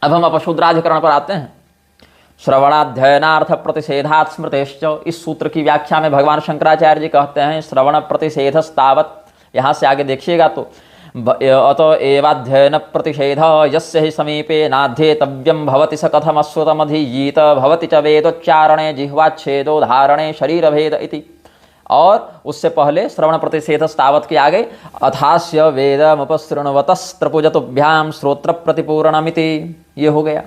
अब हम अपशूद्राधिकरण पर आते हैं। श्रवणाध्ययनार्थ प्रतिषेधात् स्मृतेश्च, इस सूत्र की व्याख्या में भगवान शंकराचार्य जी कहते हैं श्रवण प्रतिषेधस्तावत्, यहाँ से आगे देखिएगा तो अतो एवाध्ययन प्रतिषेध यस्य हि समीपे नाध्येतव्यं भवति स कथमश्रुतमधीयीत भवति च वेदोच्चारणे जिह्वाच्छेदो धारणे शरीरभेद इति। और उससे पहले श्रवण प्रतिषेधस्तावत् के आगे अथास्य वेदमुपसृण्वतस्त्रपुजतुभ्यां श्रोत्र प्रतिपूरणमिति, ये हो गया।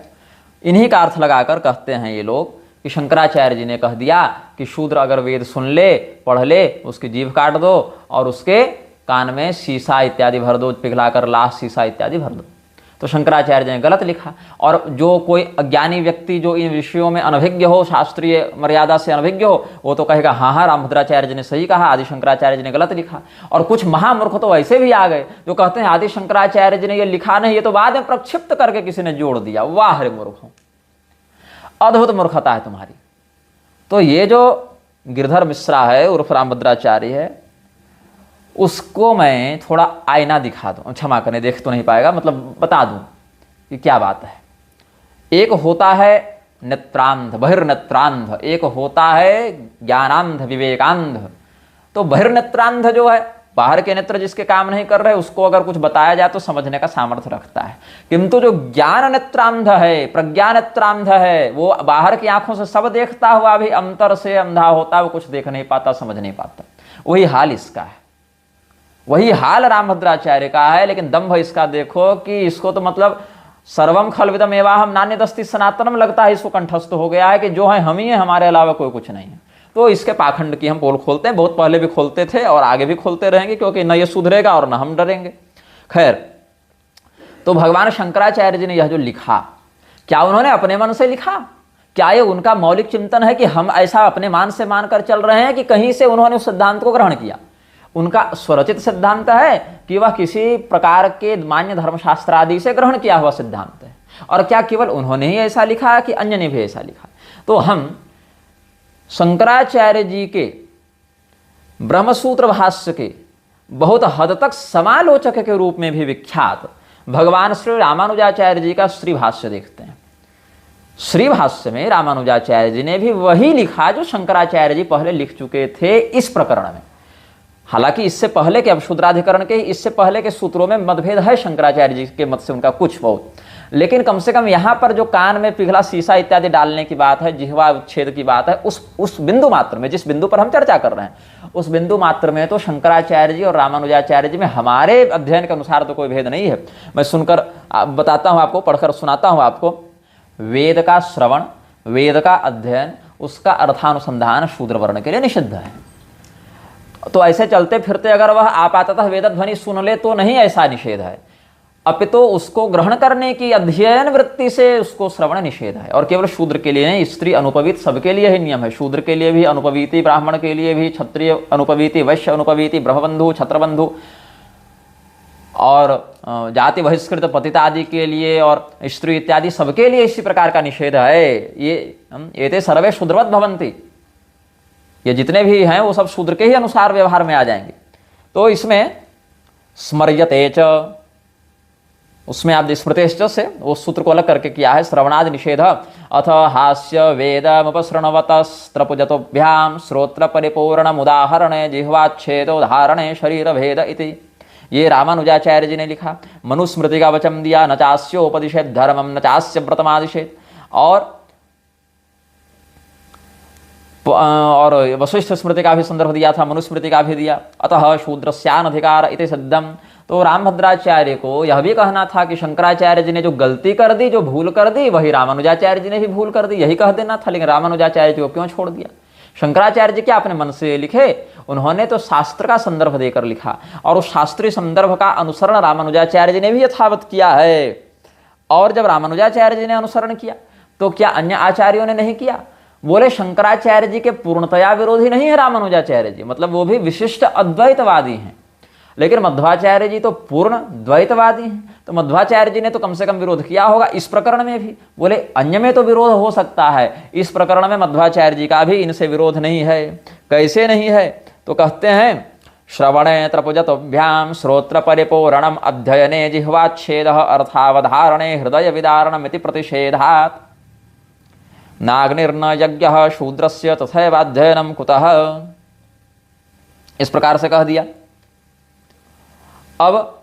इन्हीं का अर्थ लगाकर कहते हैं ये लोग कि शंकराचार्य जी ने कह दिया कि शूद्र अगर वेद सुन ले, पढ़ ले, उसकी जीभ काट दो और उसके कान में शीशा इत्यादि भर दो, पिघलाकर लाश शीशा इत्यादि भर दो। तो शंकराचार्य जी ने गलत लिखा। और जो कोई अज्ञानी व्यक्ति जो इन विषयों में अनभिज्ञ हो, शास्त्रीय मर्यादा से अनभिज्ञ हो, वो तो कहेगा हाँ हाँ रामभद्राचार्य जी ने सही कहा, आदि शंकराचार्य जी ने गलत लिखा। और कुछ महामूर्ख तो ऐसे भी आ गए जो कहते हैं आदि शंकराचार्य जी ने ये लिखा नहीं, ये तो बाद में प्रक्षिप्त करके किसी ने जोड़ दिया। वाह रे मूर्खों, अद्भुत मूर्खता है तुम्हारी। तो ये जो गिरधर मिश्रा है उर्फ रामभद्राचार्य है, उसको मैं थोड़ा आईना दिखा दूं, क्षमा करें देख तो नहीं पाएगा, मतलब बता दूं कि क्या बात है। एक होता है नेत्रांध, बहिर्नेत्रांध, एक होता है ज्ञानांध, विवेकांध। तो बहिर्नेत्रांध जो है, बाहर के नेत्र जिसके काम नहीं कर रहे, उसको अगर कुछ बताया जाए तो समझने का सामर्थ्य रखता है। किंतु जो ज्ञान नेत्रांध है, प्रज्ञा नेत्रांध है, वो बाहर की आंखों से सब देखता हुआ भी अंतर से अंधा होता है, वो कुछ देख नहीं पाता, समझ नहीं पाता। वही हाल इसका है, वही हाल रामभद्राचार्य का है। लेकिन दंभ इसका देखो कि इसको तो मतलब सर्वम खलविदम एवाहम नान्यदस्ति सनातनम लगता है, इसको कंठस्थ हो गया है कि जो है हम ही हैं, हमारे अलावा कोई कुछ नहीं है। तो इसके पाखंड की हम पोल खोलते हैं, बहुत पहले भी खोलते थे और आगे भी खोलते रहेंगे, क्योंकि न ये सुधरेगा और न हम डरेंगे। खैर, तो भगवान शंकराचार्य जी ने यह जो लिखा, क्या उन्होंने अपने मन से लिखा? क्या ये उनका मौलिक चिंतन है कि हम ऐसा अपने मान से मानकर चल रहे हैं, कि कहीं से उन्होंने उस सिद्धांत को ग्रहण किया? उनका स्वरचित सिद्धांत है कि वह किसी प्रकार के मान्य धर्मशास्त्र आदि से ग्रहण किया हुआ सिद्धांत है? और क्या केवल उन्होंने ही ऐसा लिखा कि अन्य ने भी ऐसा लिखा? तो हम शंकराचार्य जी के ब्रह्मसूत्र भाष्य के बहुत हद तक समालोचक के रूप में भी विख्यात भगवान श्री रामानुजाचार्य जी का श्री भाष्य देखते हैं। श्री भाष्य में रामानुजाचार्य जी ने भी वही लिखा जो शंकराचार्य जी पहले लिख चुके थे इस प्रकरण में। हालांकि इससे पहले के अपशूद्राधिकरण के, इससे पहले के सूत्रों में मतभेद है शंकराचार्य जी के मत से, उनका कुछ बहुत, लेकिन कम से कम यहाँ पर जो कान में पिघला शीशा इत्यादि डालने की बात है, जिह्वा उच्छेद की बात है, उस बिंदु मात्र में, जिस बिंदु पर हम चर्चा कर रहे हैं, उस बिंदु मात्र में तो शंकराचार्य जी और रामानुजाचार्य जी में हमारे अध्ययन के अनुसार तो कोई भेद नहीं है। मैं सुनकर बताता हूँ आपको, पढ़कर सुनाता हूँ आपको। वेद का श्रवण, वेद का अध्ययन, उसका अर्थानुसंधान शूद्र वर्ण के लिए निषिद्ध है। तो ऐसे चलते फिरते अगर वह आपाततः वेद ध्वनि सुन ले तो नहीं ऐसा निषेध है, अपितु उसको ग्रहण करने की अध्ययन वृत्ति से उसको श्रवण निषेध है। और केवल शूद्र के लिए नहीं, स्त्री अनुपवीत सबके लिए ही नियम है। शूद्र के लिए भी अनुपवीति, ब्राह्मण के लिए भी, क्षत्रिय अनुपवीति, वैश्य अनुपवीति, ब्रह्मबंधु, छत्रबंधु और जाति बहिष्कृत पतिता आदि के लिए और स्त्री इत्यादि सबके लिए इसी प्रकार का निषेध है। ये सर्वे शूद्रवत भवन्ति, ये जितने भी हैं वो सब शूद्र के ही अनुसार व्यवहार में आ जाएंगे। तो इसमें स्मर्यते च, उसमें आप स्मृतेश्च से वो सूत्र को अलग करके किया है। श्रवणादि निषेध अथ हास्य वेदमुपसृण्वतस्त्रपुजतुभ्यां श्रोत्र परिपूर्ण मुदाहरणे जिह्वाच्छेदो धारणे शरीर भेद इति। ये रामानुजाचार्य जी ने लिखा। मनुस्मृति का वचन दिया, न चास्योपदिशेत् धर्मम न चास्य व्रतमादिशेत्। और वशिष्ठ स्मृति का भी संदर्भ दिया था, मनुस्मृति का भी दिया। अतः शूद्रस्यान अधिकार इति सिद्धम। तो रामभद्राचार्य को यह भी कहना था कि शंकराचार्य जी ने जो गलती कर दी, जो भूल कर दी, वही रामानुजाचार्य जी ने भी भूल कर दी, यही कह देना था। लेकिन रामानुजाचार्य जी को क्यों छोड़ दिया? शंकराचार्य जी क्या अपने मन से लिखे? उन्होंने तो शास्त्र का संदर्भ देकर लिखा, और उस शास्त्रीय संदर्भ का अनुसरण रामानुजाचार्य जी ने भी यथावत किया है। और जब रामानुजाचार्य जी ने अनुसरण किया तो क्या अन्य आचार्यों ने नहीं किया? बोले शंकराचार्य जी के पूर्णतया विरोधी नहीं है रामानुजाचार्य जी, मतलब वो भी विशिष्ट अद्वैतवादी हैं, लेकिन मध्वाचार्य जी तो पूर्ण द्वैतवादी हैं। तो मध्वाचार्य जी ने तो कम से कम विरोध किया होगा इस प्रकरण में भी। बोले अन्य में तो विरोध हो सकता है, इस प्रकरण में मध्वाचार्य जी का भी इनसे विरोध नहीं है। कैसे नहीं है? तो कहते हैं श्रवणे त्रपुजतोभ्याम श्रोत्र परिपूरणम अध्ययने जिह्वाच्छेद अर्थावधारणे हृदय विदारणमिति प्रतिषेधात् नाग्निर्न यज्ञः शूद्रस्य तथैवाध्ययनम कुतः। इस प्रकार से कह दिया। अब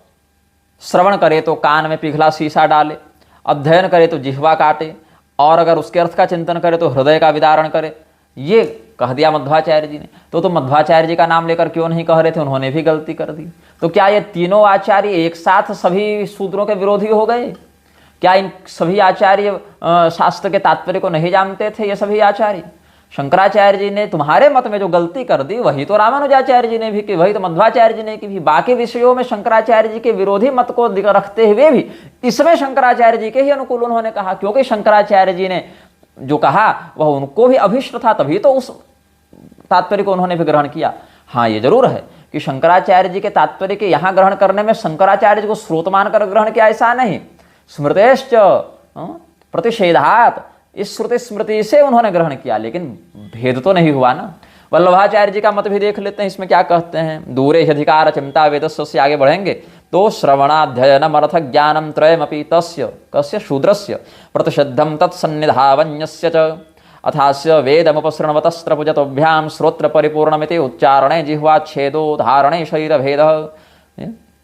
श्रवण करे तो कान में पिघला शीशा डाले, अध्ययन करे तो जिह्वा काटे, और अगर उसके अर्थ का चिंतन करे तो हृदय का विदारण करे, ये कह दिया मध्वाचार्य जी ने। तो मध्वाचार्य जी का नाम लेकर क्यों नहीं कह रहे थे, उन्होंने भी गलती कर दी। तो क्या ये तीनों आचार्य एक साथ सभी सूत्रों के विरोधी हो गए? क्या इन सभी आचार्य शास्त्र के तात्पर्य को नहीं जानते थे? ये सभी आचार्य, शंकराचार्य जी ने तुम्हारे मत में जो गलती कर दी वही तो रामानुजाचार्य जी ने भी की, वही तो मध्वाचार्य जी ने की भी। बाकी विषयों में शंकराचार्य जी के विरोधी मत को रखते हुए भी इसमें शंकराचार्य जी के ही अनुकूल उन्होंने कहा, क्योंकि शंकराचार्य जी ने जो कहा वह उनको भी अभिष्ट था, तभी तो उस तात्पर्य को उन्होंने भी ग्रहण किया। हाँ, ये जरूर है कि शंकराचार्य जी के तात्पर्य के यहाँ ग्रहण करने में शंकराचार्य जी को स्रोत मानकर ग्रहण किया, ऐसा नहीं। स्मृतेश्च प्रतिषेधात, इस श्रुति स्मृति से उन्होंने ग्रहण किया, लेकिन भेद तो नहीं हुआ ना। वल्लभाचार्य जी का मत भी देख लेते हैं, इसमें क्या कहते हैं। दूरे अधिकार चिंता वेदस्य से आगे बढ़ेंगे तो श्रवणाध्ययनम अर्थ ज्ञानम त्रयमपि तस्य कस्य शूद्रस्य प्रतिषिद्धम तत्सन्निधावन्यस्य च अथास्य वेदमुपसृण्वतस्त्रपुजतोभ्याम श्रोत्र परिपूर्णमिति उच्चारणे जिह्वाच्छेदो धारणे शरीर भेद।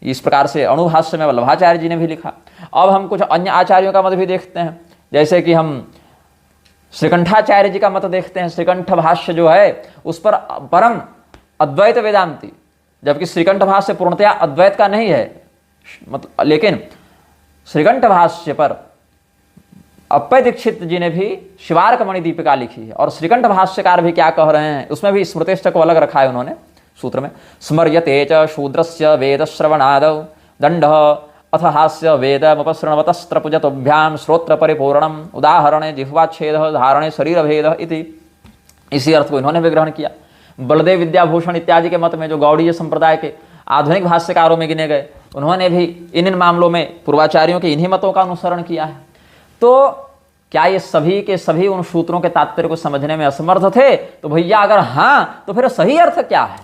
इस प्रकार से अणुभाष्य में वल्लभाचार्य जी ने भी लिखा। अब हम कुछ अन्य आचार्यों का मत भी देखते हैं, जैसे कि हम श्रीकंठाचार्य जी का मत देखते हैं। श्रीकंठ भाष्य जो है उस पर परम अद्वैत वेदांती, जबकि श्रीकंठ भाष्य पूर्णतया अद्वैत का नहीं है, लेकिन श्रीकंठ भाष्य पर अप्पय दीक्षित जी ने भी शिवार्क मणि दीपिका लिखी है। और श्रीकंठ भाष्यकार भी क्या कह रहे हैं, उसमें भी स्मृतिष्ठ को अलग रखा है उन्होंने सूत्र में। स्मर्यते च शूद्रस्य वेद श्रवणादौ दंडः अथ हास्य वेदमुपसृण्वतस्त्रपुजतोभ्याम श्रोत्र परिपूर्णम उदाहरणे जिह्वाच्छेद धारणे शरीर भेद इति। इसी अर्थ को इन्होंने भी ग्रहण किया। बलदेव विद्याभूषण इत्यादि के मत में, जो गौड़ीय संप्रदाय के आधुनिक भाष्यकारों में गिने गए, उन्होंने भी इन मामलों में पूर्वाचार्यों के इन्हीं मतों का अनुसरण किया है। तो क्या ये सभी के सभी उन सूत्रों के तात्पर्य को समझने में असमर्थ थे? तो भैया अगर हाँ, तो फिर सही अर्थ क्या है,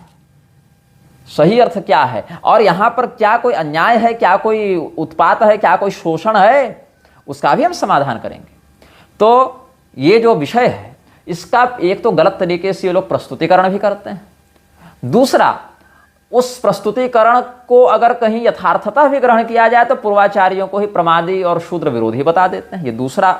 सही अर्थ क्या है, और यहां पर क्या कोई अन्याय है, क्या कोई उत्पात है, क्या कोई शोषण है, उसका भी हम समाधान करेंगे। तो ये जो विषय है इसका एक तो गलत तरीके से ये लोग प्रस्तुतिकरण भी करते हैं, दूसरा उस प्रस्तुतिकरण को अगर कहीं यथार्थता भी ग्रहण किया जाए तो पूर्वाचार्यों को ही प्रमादी और शूद्र विरोधी बता देते हैं। ये दूसरा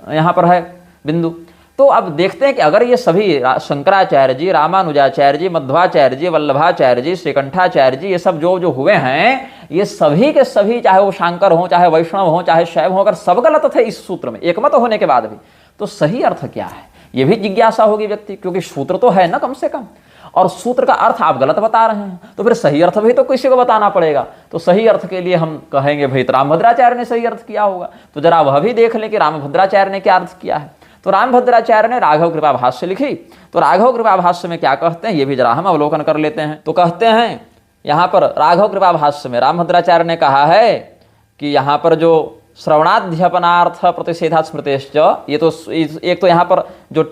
यहां पर है बिंदु। तो अब देखते हैं कि अगर ये सभी शंकराचार्य जी, रामानुजाचार्य जी, मध्वाचार्य जी, वल्लभाचार्य जी, श्रीकंठाचार्य जी, ये सब जो जो हुए हैं, ये सभी के सभी, चाहे वो शांकर हो, चाहे वैष्णव हो, चाहे शैव हो, अगर सब गलत थे इस सूत्र में, एकमत होने के बाद भी, तो सही अर्थ क्या है, ये भी जिज्ञासा होगी व्यक्ति, क्योंकि सूत्र तो है ना कम से कम, और सूत्र का अर्थ आप गलत बता रहे हैं, तो फिर सही अर्थ भी तो किसी को बताना पड़ेगा। तो सही अर्थ के लिए हम कहेंगे भाई तो रामभद्राचार्य ने सही अर्थ किया होगा, तो जरा वह भी देख लें कि रामभद्राचार्य ने क्या अर्थ किया है। तो रामभद्राचार्य ने राघव कृपा भाष्य लिखी, तो राघव कृपा भाष्य में क्या कहते हैं ये भी जरा हम अवलोकन कर लेते हैं। तो कहते हैं यहाँ पर राघव कृपा भाष्य में रामभद्राचार्य ने कहा है कि यहाँ पर जो श्रवणाध्यपनार्थ प्रतिषेधा स्मृतेश्च, ये तो एक तो यहाँ पर जो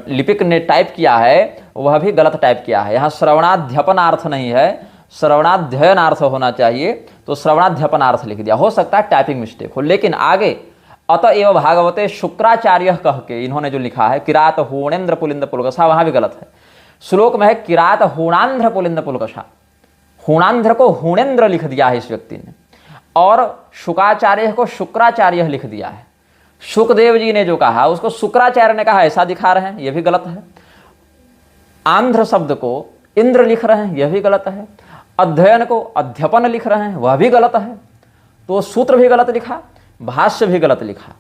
लिपिक ने टाइप किया है वह भी गलत टाइप किया है। यहाँ श्रवणाध्यपनार्थ नहीं है, श्रवणाध्ययनार्थ होना चाहिए, तो श्रवणाध्यपनार्थ लिख दिया। हो सकता है टाइपिंग मिस्टेक हो, लेकिन आगे अतएव भागवते शुक्राचार्य कह के इन्होंने जो लिखा है किरात होणेन्द्र पुलिंद पुलकसा, वहां भी गलत है। श्लोक में है किरात होणांध्र पुलिंद पुलकसा, होणांध्र को होणेन्द्र लिख दिया है इस व्यक्ति ने, और शुकाचार्य को शुक्राचार्य लिख दिया है। शुकदेव जी ने जो कहा उसको शुक्राचार्य ने कहा, ऐसा दिखा रहे हैं, यह भी गलत है। आंध्र शब्द को इंद्र लिख रहे हैं, यह भी गलत है। अध्ययन को अध्यपन लिख रहे हैं, वह भी गलत है। तो सूत्र भी गलत लिखा, भाष्य भी गलत लिखा।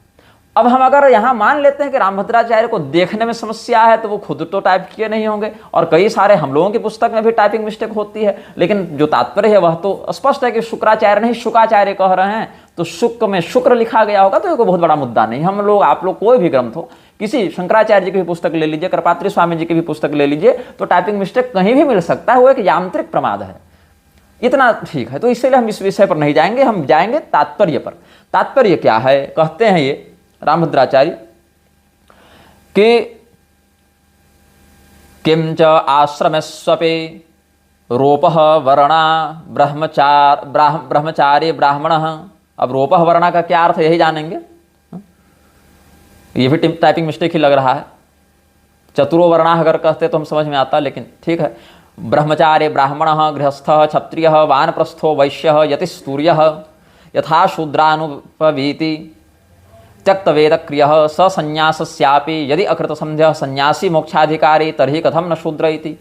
अब हम अगर यहां मान लेते हैं कि रामभद्राचार्य को देखने में समस्या है, तो वो खुद तो टाइप किए नहीं होंगे, और कई सारे हम लोगों की पुस्तक में भी टाइपिंग मिस्टेक होती है, लेकिन जो तात्पर्य है वह तो स्पष्ट है कि शुक्राचार्य नहीं शुकाचार्य कह रहे हैं, तो शुक में शुक्र लिखा गया होगा, तो ये कोई बहुत बड़ा मुद्दा नहीं। हम लोग, आप लोग कोई भी ग्रंथ हो, किसी शंकराचार्य जी की भी पुस्तक ले लीजिए, कृपात्री स्वामी जी की भी पुस्तक ले लीजिए, तो टाइपिंग मिस्टेक कहीं भी मिल सकता है, वो एक यांत्रिक प्रमाद है, इतना ठीक है। तो इसलिए हम इस विषय पर नहीं जाएंगे, हम जाएंगे तात्पर्य पर। तात्पर्य क्या है, कहते हैं ये रामभद्राचार्य कि किंच आश्रमेस्वपि रोपः वर्णा ब्रह्मचारी ब्राह्मण। अब रोपः वर्णा का क्या अर्थ यही जानेंगे। ये भी टाइपिंग मिस्टेक ही लग रहा है। चतुरो वर्णा अगर कहते तो हम समझ में आता, लेकिन ठीक है। ब्रह्मचारी ब्राह्मण गृहस्थ क्षत्रिय वानप्रस्थो वैश्य यतिस्तूर्य यथा शूद्रानुपवीति त्यक्त वेद क्रिय स संन्यासस्यापि यदि अकृत संध्या संन्यासी मोक्षाधिकारी तर्हि कथम न शूद्र इति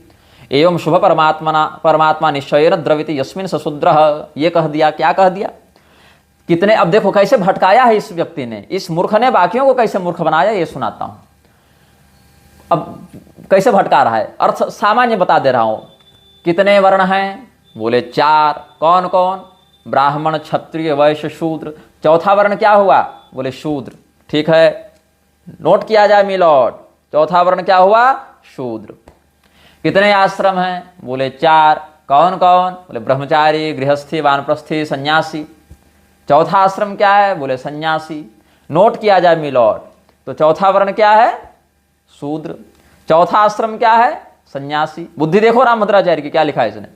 एवं शुभ परमात्मा निश्चयेन द्रविति यस्मिन् स शूद्रः। ये कह दिया। क्या कह दिया? कितने, अब देखो कैसे भटकाया है इस व्यक्ति ने, इस मूर्ख ने बाकियों को कैसे मूर्ख बनाया, ये सुनाता हूं। अब कैसे भटका रहा है, अर्थ सामान्य बता दे रहा हूं। कितने वर्ण हैं? बोले 4। कौन कौन? ब्राह्मण क्षत्रिय वैश्य शूद्र। चौथा वर्ण क्या हुआ? बोले शूद्र। ठीक है, नोट किया जाए मिलॉट। चौथा वर्ण क्या हुआ? शूद्र। कितने आश्रम हैं? बोले 4। कौन कौन? बोले ब्रह्मचारी गृहस्थी वानप्रस्थी सन्यासी। चौथा आश्रम क्या है? बोले सन्यासी। नोट किया जाए मिलॉट। तो चौथा वर्ण क्या है? शूद्र। चौथा आश्रम क्या है? सन्यासी। बुद्धि देखो रामभद्राचार्य की क्या लिखा है इसने।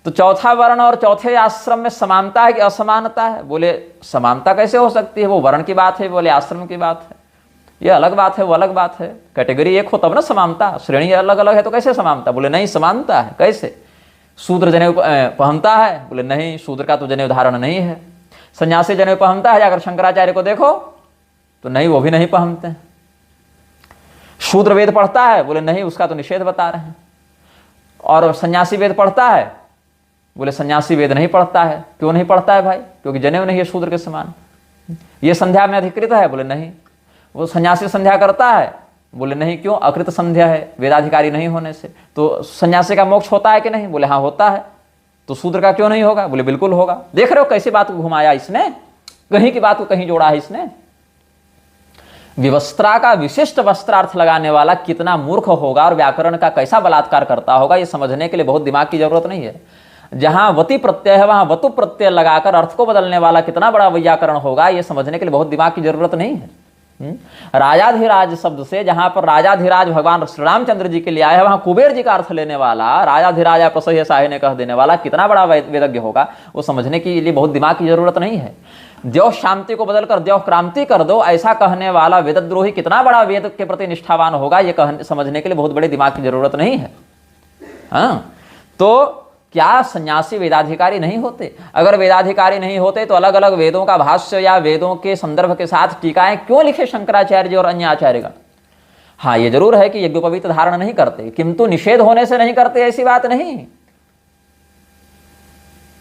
तो चौथा वर्ण और चौथे आश्रम में समानता है कि असमानता है? बोले समानता कैसे हो सकती है, वो वर्ण की बात है। बोले आश्रम की बात है, ये अलग बात है, वो अलग बात है। कैटेगरी एक हो तब ना समानता, श्रेणी अलग अलग है तो कैसे समानता? बोले नहीं, समानता है। कैसे? शूद्र जनेऊ पहनता है? बोले नहीं, शूद्र का तो जनेऊ धारण नहीं है। सन्यासी जनेऊ पहनता है? जाकर शंकराचार्य को देखो तो नहीं, वो भी नहीं पहनते हैं। शूद्र वेद पढ़ता है? बोले नहीं, उसका तो निषेध बता रहे हैं। और सन्यासी वेद पढ़ता है? बोले सन्यासी वेद नहीं पढ़ता है। क्यों नहीं पढ़ता है भाई? क्योंकि जनेऊ नहीं है शूद्र के समान। ये संध्या में अधिकृत है? बोले नहीं। वो सन्यासी संध्या करता है? बोले नहीं। क्यों? अकृत संध्या है, वेदाधिकारी नहीं होने से। तो सन्यासी का मोक्ष होता है कि नहीं? बोले हाँ होता है। तो शूद्र का क्यों नहीं होगा? बोले बिल्कुल होगा। देख रहे हो कैसी बात को घुमाया इसने, कहीं की बात को कहीं जोड़ा है इसने। विवस्त्रा का विशिष्ट वस्त्रार्थ लगाने वाला कितना मूर्ख होगा और व्याकरण का कैसा बलात्कार करता होगा, ये समझने के लिए बहुत दिमाग की जरूरत नहीं है। जहां वति प्रत्यय है वहां वतु प्रत्यय लगाकर अर्थ को बदलने वाला कितना बड़ा व्याकरण होगा, ये समझने के लिए बहुत दिमाग की जरूरत नहीं है। राजाधिराज शब्द से जहां पर राजाधिराज भगवान श्री रामचंद्र जी के लिए आए हैं, वहां कुबेर जी का अर्थ लेने वाला राजाधिराज प्रसह्य साहे ने कह देने वाला कितना बड़ा वेदज्ञ होगा, वो समझने के लिए बहुत दिमाग की जरूरत नहीं है। द्यौ शांति को बदलकर द्यौ क्रांति कर दो, ऐसा कहने वाला वेदद्रोही कितना बड़ा वेद के प्रति निष्ठावान होगा, ये समझने के लिए बहुत बड़े दिमाग की जरूरत नहीं है। हाँ, तो क्या सन्यासी वेदाधिकारी नहीं होते? अगर वेदाधिकारी नहीं होते तो अलग अलग वेदों का भाष्य या वेदों के संदर्भ के साथ टीकाएं क्यों लिखे शंकराचार्य जी और अन्य आचार्यगण? हाँ, ये जरूर है कि यज्ञोपवीत धारण नहीं करते, किंतु निषेध होने से नहीं करते ऐसी बात नहीं।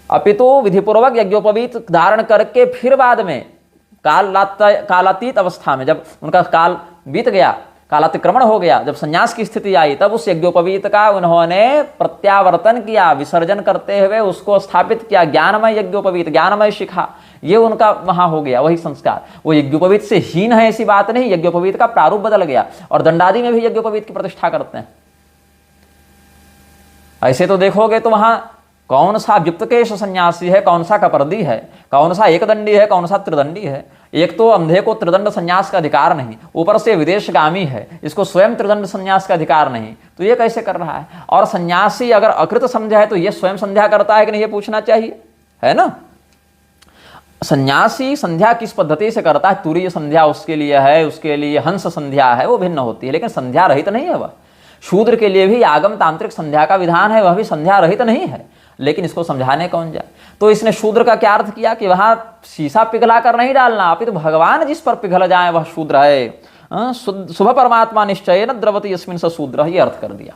अपितु विधिपूर्वक यज्ञोपवीत धारण करके फिर बाद में कालातीत अवस्था में, जब उनका काल बीत गया, कालातिक्रमण हो गया, जब संन्यास की स्थिति आई, तब उस यज्ञोपवीत का उन्होंने प्रत्यावर्तन किया, विसर्जन करते हुए उसको स्थापित किया। ज्ञानमय यज्ञोपवीत, ज्ञानमय शिखा, ये उनका वहां हो गया वही संस्कार। वो यज्ञोपवीत से हीन है ऐसी बात नहीं, यज्ञोपवीत का प्रारूप बदल गया। और दंडादि में भी यज्ञोपवीत की प्रतिष्ठा करते हैं। ऐसे तो देखोगे तो वहां कौन सा व्युक्तकेश सन्यासी है, कौन सा कपर्दी है, कौन सा एक दंडी है, कौन सा त्रिदंडी है। एक तो अंधे को त्रिदंड संन्यास का अधिकार नहीं, ऊपर से विदेशगामी है, इसको स्वयं त्रिदंड संन्यास का अधिकार नहीं, तो ये कैसे कर रहा है? और सन्यासी अगर अकृत संध्या है तो ये स्वयं संध्या करता है कि नहीं, ये पूछना चाहिए, है ना। सन्यासी संध्या किस पद्धति से करता है? तुरीय संध्या उसके लिए है, उसके लिए हंस संध्या है, वो भिन्न होती है, लेकिन संध्या रहित नहीं है वह। शूद्र के लिए भी आगम तांत्रिक संध्या का विधान है, वह भी संध्या रहित नहीं है, लेकिन इसको समझाने कौन जाए। तो इसने शूद्र का क्या अर्थ किया कि वहां शीशा पिघला कर नहीं डालना, अपितु तो भगवान जिस पर पिघल जाए वह शूद्र है। शुभ परमात्मा निश्चय न द्रवति यस्मिन् स शूद्र, ये अर्थ कर दिया।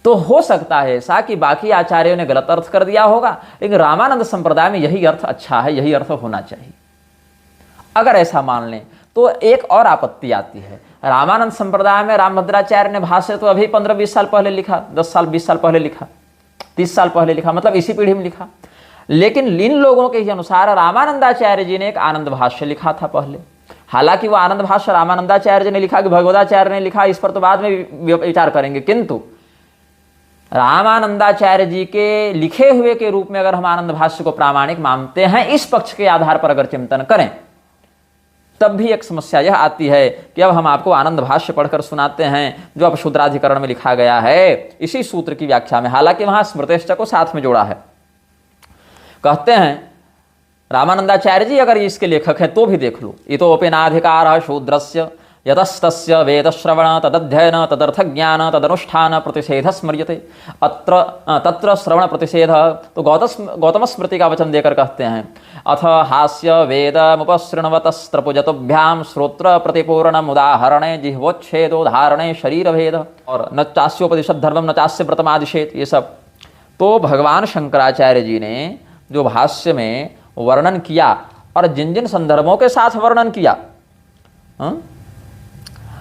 तो हो सकता है ऐसा कि बाकी आचार्यों ने गलत अर्थ कर दिया होगा, लेकिन रामानंद संप्रदाय में यही अर्थ अच्छा है, यही अर्थ होना चाहिए। अगर ऐसा मान लें तो एक और आपत्ति आती है। रामानंद संप्रदाय में रामभद्राचार्य ने भाष्य तो अभी 15-20 साल पहले लिखा, 10 साल 20 साल पहले लिखा, 30 साल पहले लिखा, मतलब इसी पीढ़ी में लिखा। लेकिन इन लोगों के अनुसार रामानंदाचार्य जी ने एक आनंद भाष्य लिखा था पहले। हालांकि वो आनंद भाष्य रामानंदाचार्य जी ने लिखा कि भगवदाचार्य ने लिखा, इस पर तो बाद में विचार करेंगे, किंतु रामानंदाचार्य जी के लिखे हुए के रूप में अगर हम आनंद भाष्य को प्रामाणिक मानते हैं, इस पक्ष के आधार पर अगर चिंतन करें, तब भी एक समस्या यह आती है कि अब हम आपको आनंद भाष्य पढ़कर सुनाते हैं जो अब शूद्राधिकरण में लिखा गया है इसी सूत्र की व्याख्या में, हालांकि वहां स्मृतेश्च को साथ में जोड़ा है। कहते हैं रामानंदाचार्य जी अगर इसके लेखक हैं तो भी देख लो, इतोपिनाधिकार शूद्रस्य यतस्तस्य वेदश्रवण तदध्ययन तदर्थ ज्ञान तदनुष्ठान प्रतिषेध स्मर्यते। तत्र श्रवण प्रतिषेध तो गौतम स्मृति का वचन देकर कहते हैं, अथ हास्य वेदमुपसृण्वतस्त्रपुजतुभ्याम श्रोत्र प्रतिपूर्णम उदाहरणे जिह्वोच्छेदोदाहरणे शरीर भेद और न चास्योपदिशद धर्मम न चास्य व्रतमादिशेत, ये सब। तो भगवान शंकराचार्य जी ने जो भाष्य में वर्णन किया और जिन जिन संदर्भों के साथ वर्णन किया,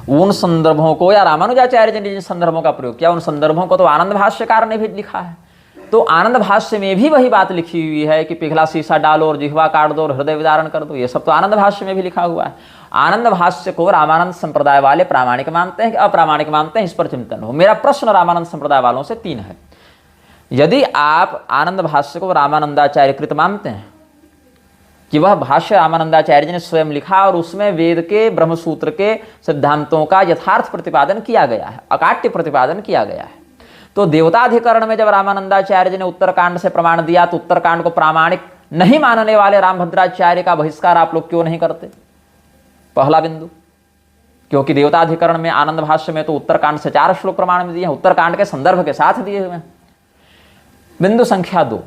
उन संदर्भों को, या रामानुजाचार्य जी ने जिन संदर्भों का प्रयोग किया उन संदर्भों को तो आनंद भाष्यकार ने भी लिखा है। तो आनंद भाष्य में भी वही बात लिखी हुई है कि पिघला शीशा डालो और जिह्वा काट दो और हृदय विदारण कर दो, ये सब तो आनंद भाष्य में भी लिखा हुआ है। आनंद भाष्य को रामानंद संप्रदाय वाले प्रामाणिक मानते हैं कि अप्रामाणिक मानते हैं, इस पर चिंतन हो। मेरा प्रश्न रामानंद संप्रदाय वालों से 3 है। यदि आप आनंद भाष्य को रामानंदाचार्य कृत मानते हैं कि वह भाष्य रामानंदाचार्य जी ने स्वयं लिखा और उसमें वेद के ब्रह्मसूत्र के सिद्धांतों का यथार्थ प्रतिपादन किया गया है, अकाट्य प्रतिपादन किया गया है, तो देवताधिकरण में जब रामानंदाचार्य जी ने उत्तरकांड से प्रमाण दिया तो उत्तरकांड को प्रामाणिक नहीं मानने वाले रामभद्राचार्य का बहिष्कार आप लोग क्यों नहीं करते? पहला बिंदु, क्योंकि देवताधिकरण में आनंद भाष्य में तो उत्तरकांड से 4 श्लोक प्रमाण में दिए हैं, उत्तरकांड के संदर्भ के साथ दिए हुए हैं। बिंदु संख्या 2,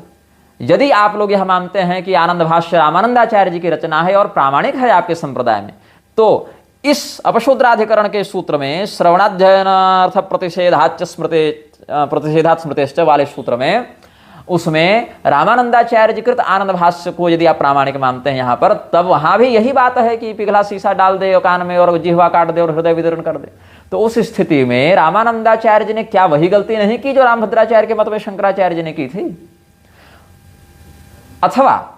यदि आप लोग यह मानते हैं कि आनंद भाष्य रामानंदाचार्य जी की रचना है और प्रामाणिक है आपके संप्रदाय में, तो इस अपशूद्राधिकरण के सूत्र में श्रवणाध्ययन अर्थ प्रतिषेधात् स्मृतेश्च वाले सूत्र में, उसमें रामानंदाचार्य जी कृत आनंद भाष्य को यदि आप प्रामाणिक मानते हैं यहाँ पर, तब वहां भी यही बात है कि पिघला शीशा डाल दे कान में और जिह्वा काट दे और हृदय विदरण कर दे। तो उस स्थिति में रामानंदाचार्य जी ने क्या वही गलती नहीं की जो रामभद्राचार्य के मत में शंकराचार्य जी ने की थी? अथवा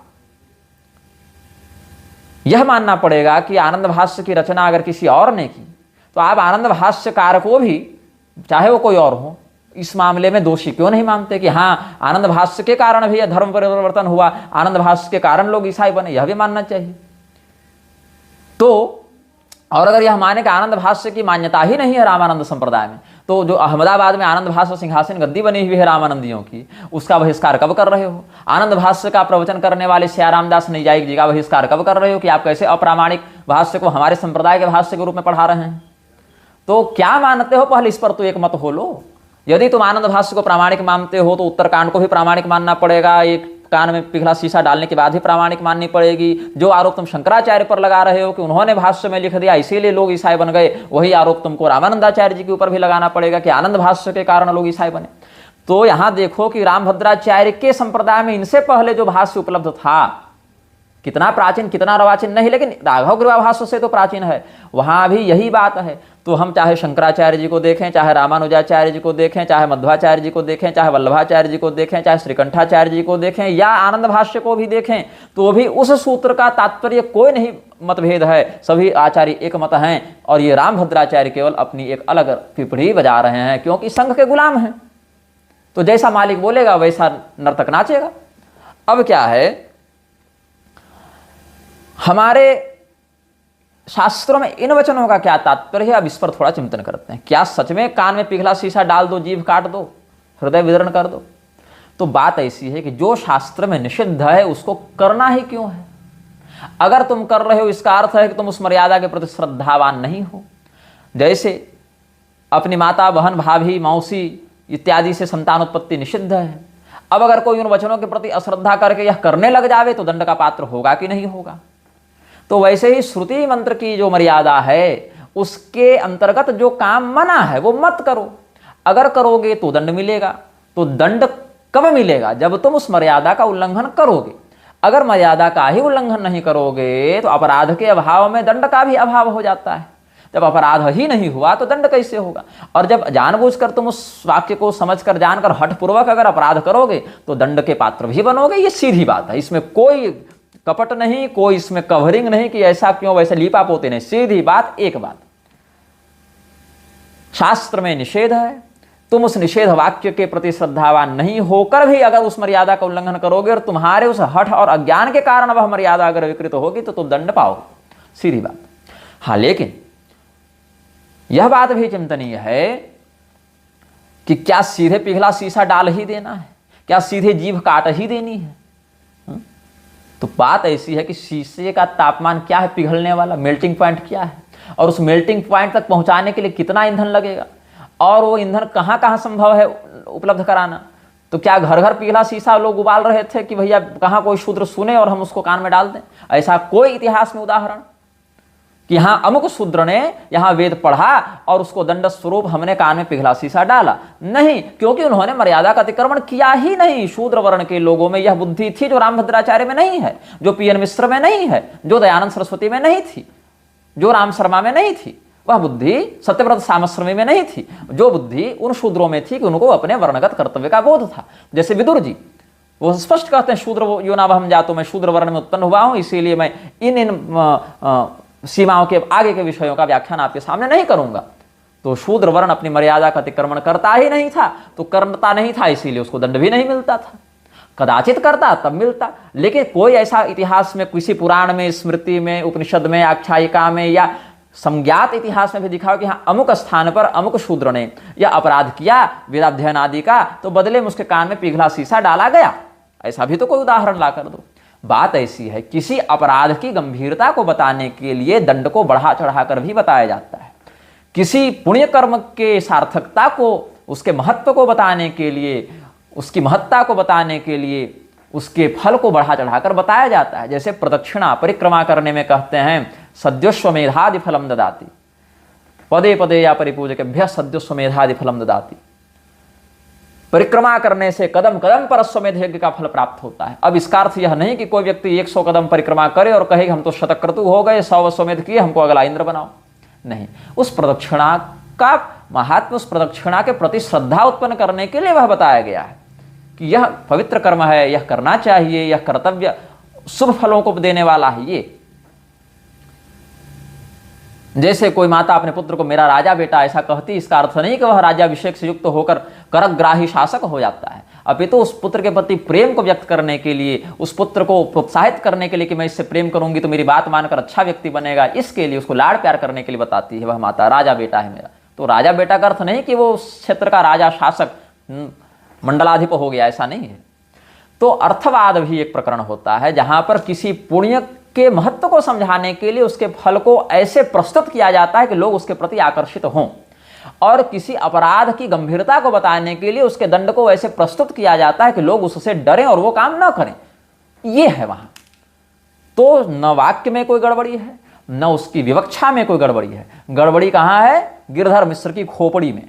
यह मानना पड़ेगा कि आनंद भाष्य की रचना अगर किसी और ने की तो आप आनंद भाष्यकार को भी, चाहे वो कोई और हो, इस मामले में दोषी क्यों नहीं मानते कि हाँ आनंद भाष्य के कारण भी यह धर्म परिवर्तन हुआ, आनंद भाष्य के कारण लोग ईसाई बने, यह भी मानना चाहिए। तो और अगर यह माने कि आनंद भाष्य की मान्यता ही नहीं है रामानंद संप्रदाय में, तो जो अहमदाबाद में आनंद भाष्य सिंहासन गद्दी बनी हुई है रामानंदियों की, उसका बहिष्कार कब कर रहे हो? आनंद भाष्य का प्रवचन करने वाले श्याराम दास नैयायिक जी का बहिष्कार कब कर रहे हो कि आप कैसे अप्रामाणिक भाष्य को हमारे संप्रदाय के भाष्य के रूप में पढ़ा रहे हैं? तो क्या मानते हो, पहले इस पर तो एक मत हो लो। यदि तुम आनंद भाष्य को प्रामाणिक मानते हो तो उत्तरकांड को भी प्रामाणिक मानना पड़ेगा, एक कान में पिघला शीशा डालने के बाद ही प्रामाणिक माननी पड़ेगी। जो आरोप तुम शंकराचार्य पर लगा रहे हो कि उन्होंने भाष्य में लिख दिया इसीलिए लोग ईसाई बन गए, वही आरोप तुमको रामानंदाचार्य जी के ऊपर भी लगाना पड़ेगा कि आनंद भाष्य के कारण लोग ईसाई बने। तो यहां देखो कि रामभद्राचार्य के संप्रदाय में इनसे पहले जो भाष्य उपलब्ध था, कितना प्राचीन कितना अर्वाचीन नहीं, लेकिन राघव गृह भाष्य से तो प्राचीन है, वहां भी यही बात है। तो हम चाहे शंकराचार्य जी को देखें, चाहे रामानुजाचार्य जी को देखें, चाहे मध्वाचार्य जी को देखें, चाहे वल्लभाचार्य जी को देखें, चाहे श्रीकंठाचार्य जी को देखें या आनंद भाष्य को भी देखें, तो भी उस सूत्र का तात्पर्य कोई नहीं मतभेद है, सभी आचार्य एक मत हैं। और ये रामभद्राचार्य केवल अपनी एक अलग पिपड़ी बजा रहे हैं क्योंकि संघ के गुलाम हैं। तो जैसा मालिक बोलेगा वैसा नर्तक नाचेगा। अब क्या है, हमारे शास्त्रों में इन वचनों का क्या तात्पर्य है, अब इस पर थोड़ा चिंतन करते हैं। क्या सच में कान में पिघला शीशा डाल दो, जीभ काट दो, हृदय विदरण कर दो? तो बात ऐसी है कि जो शास्त्र में निषिद्ध है उसको करना ही क्यों है? अगर तुम कर रहे हो इसका अर्थ है कि तुम उस मर्यादा के प्रति श्रद्धावान नहीं हो। जैसे अपनी माता, बहन, भाभी, मौसी इत्यादि से संतान उत्पत्ति निषिद्ध है। अब अगर कोई उन वचनों के प्रति अश्रद्धा करके यह करने लग जावे तो दंड का पात्र होगा कि नहीं होगा? तो वैसे ही श्रुति मंत्र की जो मर्यादा है उसके अंतर्गत जो काम मना है वो मत करो। अगर करोगे तो दंड मिलेगा। तो दंड कब मिलेगा? जब तुम उस मर्यादा का उल्लंघन करोगे। अगर मर्यादा का ही उल्लंघन नहीं करोगे तो अपराध के अभाव में दंड का भी अभाव हो जाता है। जब अपराध ही नहीं हुआ तो दंड कैसे होगा? और जब जानबूझकर तुम उस वाक्य को समझकर जानकर हठपूर्वक अगर अपराध करोगे तो दंड के पात्र भी बनोगे। ये सीधी बात है, इसमें कोई कपट नहीं, कोई इसमें कवरिंग नहीं कि ऐसा क्यों वैसे लीपा पोते नहीं। सीधी बात, एक बात, शास्त्र में निषेध है, तुम उस निषेध वाक्य के प्रति श्रद्धावान नहीं होकर भी अगर उस मर्यादा का उल्लंघन करोगे और तुम्हारे उस हठ और अज्ञान के कारण वह मर्यादा अगर विकृत होगी तो तुम दंड पाओगे। सीधी बात। हाँ, लेकिन यह बात भी चिंतनीय है कि क्या सीधे पिघला शीशा डाल ही देना है, क्या सीधे जीभ काट ही देनी है? तो बात ऐसी है कि शीशे का तापमान क्या है पिघलने वाला, मेल्टिंग पॉइंट क्या है, और उस मेल्टिंग पॉइंट तक पहुंचाने के लिए कितना ईंधन लगेगा, और वो ईंधन कहाँ कहाँ संभव है उपलब्ध कराना। तो क्या घर घर पिघला शीशा लोग उबाल रहे थे कि भैया कहाँ कोई शूद्र सुने और हम उसको कान में डाल दें? ऐसा कोई इतिहास में उदाहरण कि यहाँ अमुक शूद्र ने यहाँ वेद पढ़ा और उसको दंड स्वरूप हमने कान में पिघला शीशा डाला? नहीं, क्योंकि उन्होंने मर्यादा का अतिक्रमण किया ही नहीं। शूद्र वर्ण के लोगों में यह बुद्धि थी जो रामभद्राचार्य में नहीं है, जो पीएन मिश्र में नहीं है, जो दयानंद सरस्वती में नहीं थी, जो राम शर्मा में नहीं थी। वह बुद्धि सत्यव्रत सामश्रमी में नहीं थी। जो बुद्धि उन शूद्रों में थी कि उनको अपने वर्णगत कर्तव्य का बोध था। जैसे विदुर जी, वो स्पष्ट कहते हैं शूद्र योनावहम जातो, मैं शूद्र वर्ण में उत्पन्न हुआ हूं, इसीलिए मैं इन सीमाओं के आगे के विषयों का व्याख्यान आपके सामने नहीं करूंगा। तो शूद्र वर्ण अपनी मर्यादा का अतिक्रमण करता ही नहीं था, तो करता नहीं था इसीलिए उसको दंड भी नहीं मिलता था। कदाचित करता तब मिलता, लेकिन कोई ऐसा इतिहास में, किसी पुराण में, स्मृति में, उपनिषद में, आख्यायिका में या संज्ञात इतिहास में भी दिखाओ कि हाँ अमुक स्थान पर अमुक शूद्र ने यह अपराध किया वेदाध्ययन आदि का, तो बदले में उसके कान में पिघला शीशा डाला गया। ऐसा भी तो कोई उदाहरण ला कर दो। बात ऐसी है, किसी अपराध की गंभीरता को बताने के लिए दंड को बढ़ा चढ़ाकर भी बताया जाता है। किसी पुण्य कर्म के सार्थकता को, उसके महत्व को बताने के लिए, उसकी महत्ता को बताने के लिए उसके फल को बढ़ा चढ़ाकर बताया जाता है। जैसे प्रदक्षिणा परिक्रमा करने में कहते हैं सद्योश्वमेधादि फलम ददाति, पदे पदे या परिपूजकेभ्यः सद्योश्वमेधादि फलम ददाति। परिक्रमा करने से कदम कदम पर अश्वमेध यज्ञ का फल प्राप्त होता है। अब इसका अर्थ यह नहीं कि कोई व्यक्ति 100 कदम परिक्रमा करे और कहे हम तो शतक्रतु हो गए, 100 अश्वमेध किए, हमको अगला इंद्र बनाओ। नहीं, उस प्रदक्षिणा का महात्म्य, उस प्रदक्षिणा के प्रति श्रद्धा उत्पन्न करने के लिए वह बताया गया है कि यह पवित्र कर्म है, यह करना चाहिए, यह कर्तव्य शुभ फलों को देने वाला है। ये जैसे कोई माता अपने पुत्र को मेरा राजा बेटा ऐसा कहती, इसका अर्थ नहीं कि वह राज्याभिषेक से युक्त होकर करग्राही शासक हो जाता है, अपितु उस पुत्र के प्रति प्रेम को व्यक्त करने के लिए, उस पुत्र को प्रोत्साहित करने के लिए कि मैं इससे प्रेम करूंगी तो मेरी बात मानकर अच्छा व्यक्ति बनेगा, इसके लिए उसको लाड़ प्यार करने के लिए बताती है वह माता, राजा बेटा है मेरा। तो राजा बेटा का अर्थ नहीं कि वो उस क्षेत्र का राजा शासक मंडलाधिप हो गया, ऐसा नहीं है। तो अर्थवाद भी एक प्रकरण होता है जहां पर किसी पुण्य के महत्व को समझाने के लिए उसके फल को ऐसे प्रस्तुत किया जाता है कि लोग उसके प्रति आकर्षित हों, और किसी अपराध की गंभीरता को बताने के लिए उसके दंड को ऐसे प्रस्तुत किया जाता है कि लोग उससे डरें और वो काम ना करें। ये है वहां। तो न वाक्य में कोई गड़बड़ी है, न उसकी विवक्षा में कोई गड़बड़ी है। गड़बड़ी कहां है? गिरधर मिश्र की खोपड़ी में,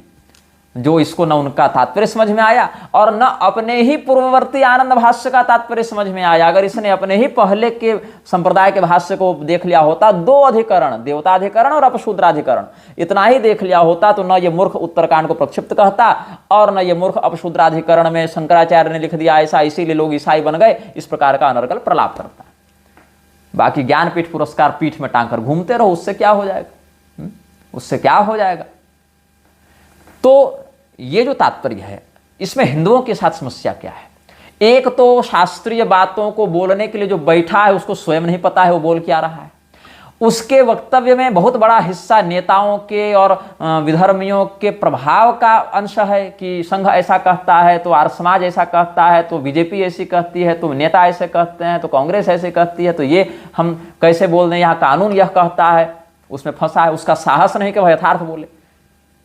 जो इसको न उनका तात्पर्य समझ में आया और न अपने ही पूर्ववर्ती आनंद भाष्य का तात्पर्य समझ में आया। अगर इसने अपने ही पहले के संप्रदाय के भाष्य को देख लिया होता, 2 अधिकरण, देवताधिकरण और अपशूद्राधिकरण, इतना ही देख लिया होता, तो न ये मूर्ख उत्तरकांड को प्रक्षिप्त कहता और न ये मूर्ख अपशूद्राधिकरण में शंकराचार्य ने लिख दिया ऐसा इसीलिए लोग ईसाई बन गए, इस प्रकार का अनर्गल प्रलाप करता। बाकी ज्ञानपीठ पुरस्कार पीठ में टांग कर घूमते रहो, उससे क्या हो जाएगा? उससे क्या हो जाएगा? तो ये जो तात्पर्य है, इसमें हिंदुओं के साथ समस्या क्या है? एक तो शास्त्रीय बातों को बोलने के लिए जो बैठा है उसको स्वयं नहीं पता है वो बोल क्या रहा है। उसके वक्तव्य में बहुत बड़ा हिस्सा नेताओं के और विधर्मियों के प्रभाव का अंश है कि संघ ऐसा कहता है तो आर्य समाज ऐसा कहता है, तो बीजेपी ऐसी कहती है, तो नेता ऐसे कहते हैं, तो कांग्रेस ऐसे कहती है, तो ये हम कैसे बोल दें, यहाँ कानून यह कहता है, उसमें फंसा है। उसका साहस नहीं कि वह यथार्थ बोले,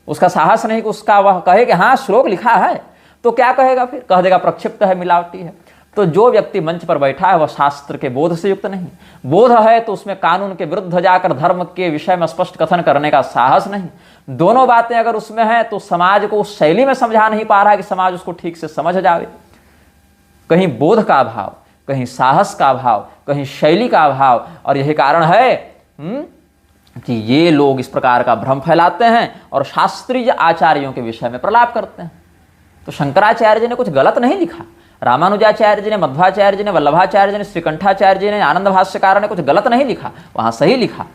उसका साहस नहीं कि उसका वह कहे कि हाँ श्लोक लिखा है, तो क्या कहेगा फिर? कह देगा प्रक्षिप्त है, मिलावटी है। तो जो व्यक्ति मंच पर बैठा है वह शास्त्र के बोध से युक्त नहीं। बोध है तो उसमें कानून के विरुद्ध जाकर धर्म के विषय में स्पष्ट कथन करने का साहस नहीं। दोनों बातें अगर उसमें है तो समाज को उस शैली में समझा नहीं पा रहा है कि समाज उसको ठीक से समझ जावे। कहीं बोध का अभाव, कहीं साहस का अभाव, कहीं शैली का अभाव, और यही कारण है कि ये लोग इस प्रकार का भ्रम फैलाते हैं और शास्त्रीय आचार्यों के विषय में प्रलाप करते हैं। तो शंकराचार्य जी ने कुछ गलत नहीं लिखा, रामानुजाचार्य जी ने, मध्वाचार्य जी ने, वल्लभाचार्य जी ने, श्रीकंठाचार्य जी ने, आनंद भाष्यकार ने कुछ गलत नहीं लिखा, वहां सही लिखा।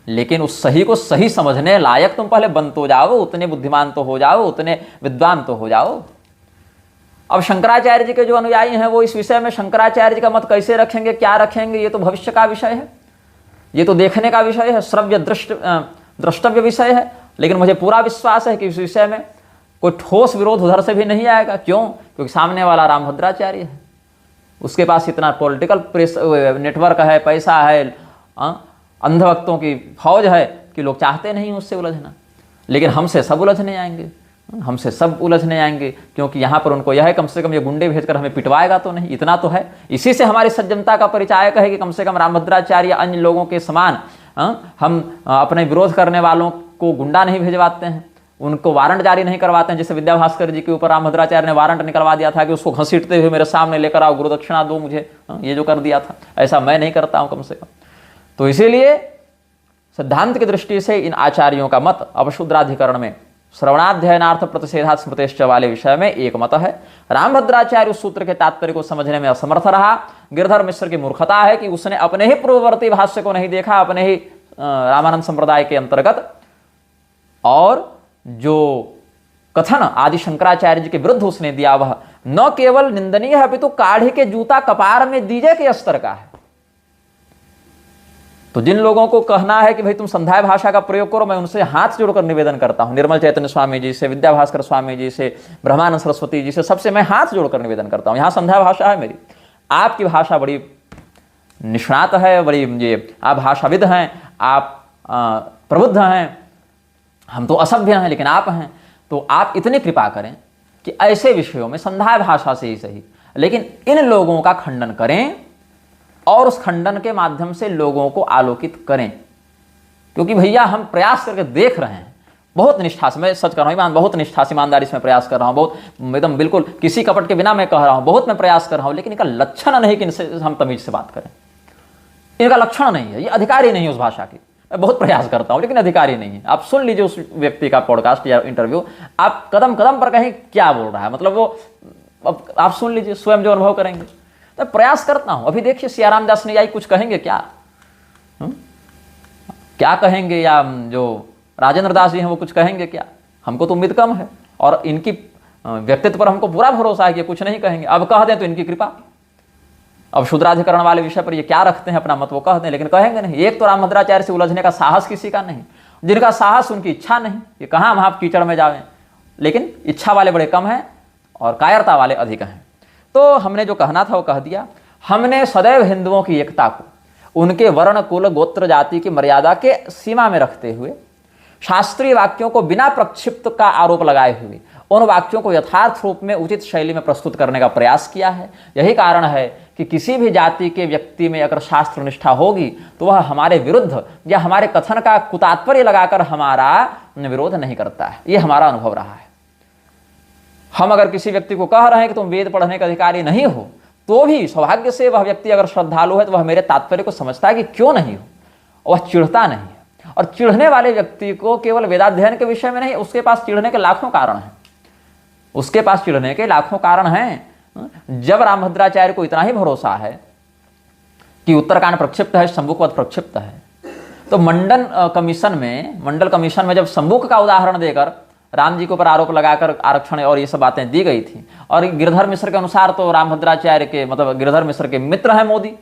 लेकिन उस सही को सही समझने लायक तुम पहले बन तो जाओ, उतने बुद्धिमान तो हो जाओ, उतने विद्वान तो हो जाओ। अब शंकराचार्य जी के जो अनुयायी हैं वो इस विषय में शंकराचार्य जी का मत कैसे रखेंगे, क्या रखेंगे, ये तो भविष्य का विषय है। ये तो देखने का विषय है, श्रव्य द्रष्टव्य विषय है, लेकिन मुझे पूरा विश्वास है कि इस विषय में कोई ठोस विरोध उधर से भी नहीं आएगा। क्यों? क्योंकि सामने वाला रामभद्राचार्य है, उसके पास इतना पॉलिटिकल प्रेस नेटवर्क है, पैसा है, अंधभक्तों की फौज है कि लोग चाहते नहीं उससे उलझना। लेकिन हमसे सब उलझने आएंगे, हमसे सब उलझने आएंगे, क्योंकि यहाँ पर उनको यह है कम से कम ये गुंडे भेजकर हमें पिटवाएगा तो नहीं, इतना तो है। इसी से हमारी सज्जनता का परिचायक है कि कम से कम रामभद्राचार्य अन्य लोगों के समान हम अपने विरोध करने वालों को गुंडा नहीं भेजवाते हैं, उनको वारंट जारी नहीं करवाते हैं। जैसे विद्या भास्कर जी के ऊपर रामभद्राचार्य ने वारंट निकलवा दिया था कि उसको घसीटते हुए मेरे सामने लेकर आओ, गुरुदक्षिणा दो मुझे, ये जो कर दिया था, ऐसा मैं नहीं करता हूं कम से कम। तो इसीलिए सिद्धांत की दृष्टि से इन आचार्यों का मत अपशूद्राधिकरण में श्रवणाध्ययनार्थ प्रतिषेधा स्मृतिश्च वाले विषय में एक मत है। रामभद्राचार्य उस सूत्र के तात्पर्य को समझने में असमर्थ रहा। गिरधर मिश्र की मूर्खता है कि उसने अपने ही पूर्ववर्ती भाष्य को नहीं देखा, अपने ही रामानंद संप्रदाय के अंतर्गत, और जो कथन आदि शंकराचार्य जी के विरुद्ध उसने दिया वह न केवल निंदनीय है अपितु काढ़ी के जूता कपार में दीजे के स्तर का है। तो जिन लोगों को कहना है कि भाई तुम संध्याय भाषा का प्रयोग करो, मैं उनसे हाथ जोड़कर निवेदन करता हूं, निर्मल चैतन्य स्वामी जी से, विद्या भास्कर स्वामी जी से, ब्रह्मानंद सरस्वती जी से, सबसे मैं हाथ जोड़कर निवेदन करता हूं, यहां संध्या भाषा है मेरी, आपकी भाषा बड़ी निष्णात है, बड़ी ये आप भाषाविद हैं, आप प्रबुद्ध हैं, हम तो असभ्य हैं लेकिन आप हैं, तो आप इतनी कृपा करें कि ऐसे विषयों में संध्याय भाषा से ही सही, लेकिन इन लोगों का खंडन करें और उस खंडन के माध्यम से लोगों को आलोकित करें। क्योंकि भैया हम प्रयास करके देख रहे हैं, बहुत निष्ठा से, मैं सच कर रहा हूँ, बहुत निष्ठा से ईमानदारी से मैं प्रयास कर रहा हूँ, बहुत एकदम बिल्कुल किसी कपट के बिना मैं कह रहा हूँ, बहुत मैं प्रयास कर रहा हूँ, लेकिन इनका लक्षण नहीं कि इनसे हम तमीज से बात करें, इनका लक्षण नहीं है, ये अधिकारी नहीं है उस भाषा की। मैं बहुत प्रयास करता हूं लेकिन अधिकारी नहीं है। आप सुन लीजिए उस व्यक्ति का पॉडकास्ट या इंटरव्यू, आप कदम कदम पर कहीं क्या बोल रहा है, मतलब वो आप सुन लीजिए, स्वयं जो अनुभव करेंगे। तो प्रयास करता हूं। अभी देखिए सियाराम दास ने कुछ कहेंगे क्या, क्या कहेंगे, या जो राजेंद्र दास जी हैं वो कुछ कहेंगे क्या? हमको तो उम्मीद कम है, और इनकी व्यक्तित्व पर हमको पूरा भरोसा है कि कुछ नहीं कहेंगे। अब कह दें तो इनकी कृपा, अब शूद्राधिकरण वाले विषय पर ये क्या रखते हैं अपना मत, वो कह दें, लेकिन कहेंगे नहीं। एक तो रामभद्राचार्य से उलझने का साहस किसी का नहीं, जिनका साहस उनकी इच्छा नहीं, ये कहाँ वहां कीचड़ में जावे, लेकिन इच्छा वाले बड़े कम हैं और कायरता वाले अधिक हैं। तो हमने जो कहना था वो कह दिया। हमने सदैव हिंदुओं की एकता को उनके वर्ण कुल गोत्र जाति की मर्यादा के सीमा में रखते हुए, शास्त्रीय वाक्यों को बिना प्रक्षिप्त का आरोप लगाए हुए उन वाक्यों को यथार्थ रूप में उचित शैली में प्रस्तुत करने का प्रयास किया है। यही कारण है कि किसी भी जाति के व्यक्ति में अगर शास्त्र निष्ठा होगी तो वह हमारे विरुद्ध या हमारे कथन का कुतात्पर्य लगाकर हमारा विरोध नहीं करता है। यह हमारा अनुभव रहा है। हम अगर किसी व्यक्ति को कह रहे हैं कि तुम वेद पढ़ने के अधिकारी नहीं हो, तो भी सौभाग्य से वह व्यक्ति अगर श्रद्धालु है तो वह मेरे तात्पर्य को समझता है कि क्यों नहीं हो, वह चिढ़ता नहीं है। और चिढ़ने वाले व्यक्ति को केवल वेदाध्ययन के विषय में नहीं, उसके पास चिढ़ने के लाखों कारण हैं, उसके पास चिढ़ने के लाखों कारण हैं। जब रामभद्राचार्य को इतना ही भरोसा है कि उत्तरकांड प्रक्षिप्त है, शंभुकवध प्रक्षिप्त है, तो मंडल कमीशन में जब शंभुक का उदाहरण देकर राम जी के ऊपर आरोप लगाकर आरक्षण और ये सब बातें दी गई थी, और गिरधर मिश्र के अनुसार तो रामभद्राचार्य के मतलब गिरधर मिश्र के मित्र हैं मोदी,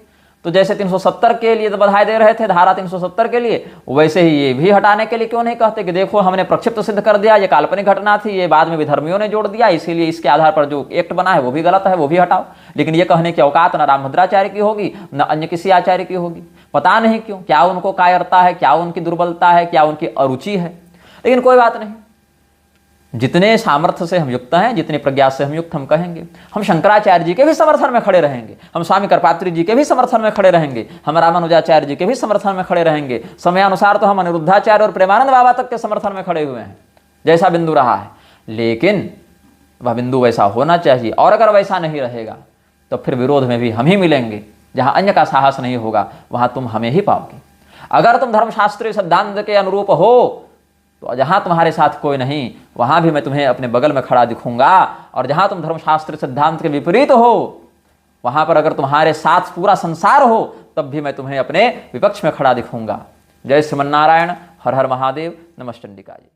तो जैसे 370 के लिए तो बधाई दे रहे थे, धारा 370 के लिए, वैसे ही ये भी हटाने के लिए क्यों नहीं कहते कि देखो हमने प्रक्षिप्त सिद्ध कर दिया, ये काल्पनिक घटना थी, ये बाद में विधर्मियों ने जोड़ दिया, इसीलिए इसके आधार पर जो एक्ट बना है वो भी गलत है, वो भी हटाओ। लेकिन ये कहने की औकात न रामभद्राचार्य की होगी न अन्य किसी आचार्य की होगी। पता नहीं क्यों, क्या उनको कायरता है, क्या उनकी दुर्बलता है, क्या उनकी अरुचि है, लेकिन कोई बात नहीं। जितने सामर्थ्य से हम युक्त हैं, जितनी प्रज्ञा से हम युक्त, हम कहेंगे। हम शंकराचार्य जी के भी समर्थन में खड़े रहेंगे, हम स्वामी कर्पात्री जी के भी समर्थन में खड़े रहेंगे, हम रामानुजाचार्य जी के भी समर्थन में खड़े रहेंगे। समयानुसार तो हम अनिरुद्धाचार्य और प्रेमानंद बाबा तक के समर्थन में खड़े हुए हैं, जैसा बिंदु रहा है। लेकिन वह बिंदु वैसा होना चाहिए, और अगर वैसा नहीं रहेगा तो फिर विरोध में भी हम ही मिलेंगे। जहां अन्य का साहस नहीं होगा वहां तुम हमें ही पाओगे। अगर तुम धर्मशास्त्रीय सिद्धांत के अनुरूप हो तो जहां तुम्हारे साथ कोई नहीं, वहां भी मैं तुम्हें अपने बगल में खड़ा दिखूंगा, और जहां तुम धर्मशास्त्र सिद्धांत के विपरीत हो, वहां पर अगर तुम्हारे साथ पूरा संसार हो, तब भी मैं तुम्हें अपने विपक्ष में खड़ा दिखूंगा। जय श्रीमन्नारायण, हर हर महादेव, नमः चंडिका जी।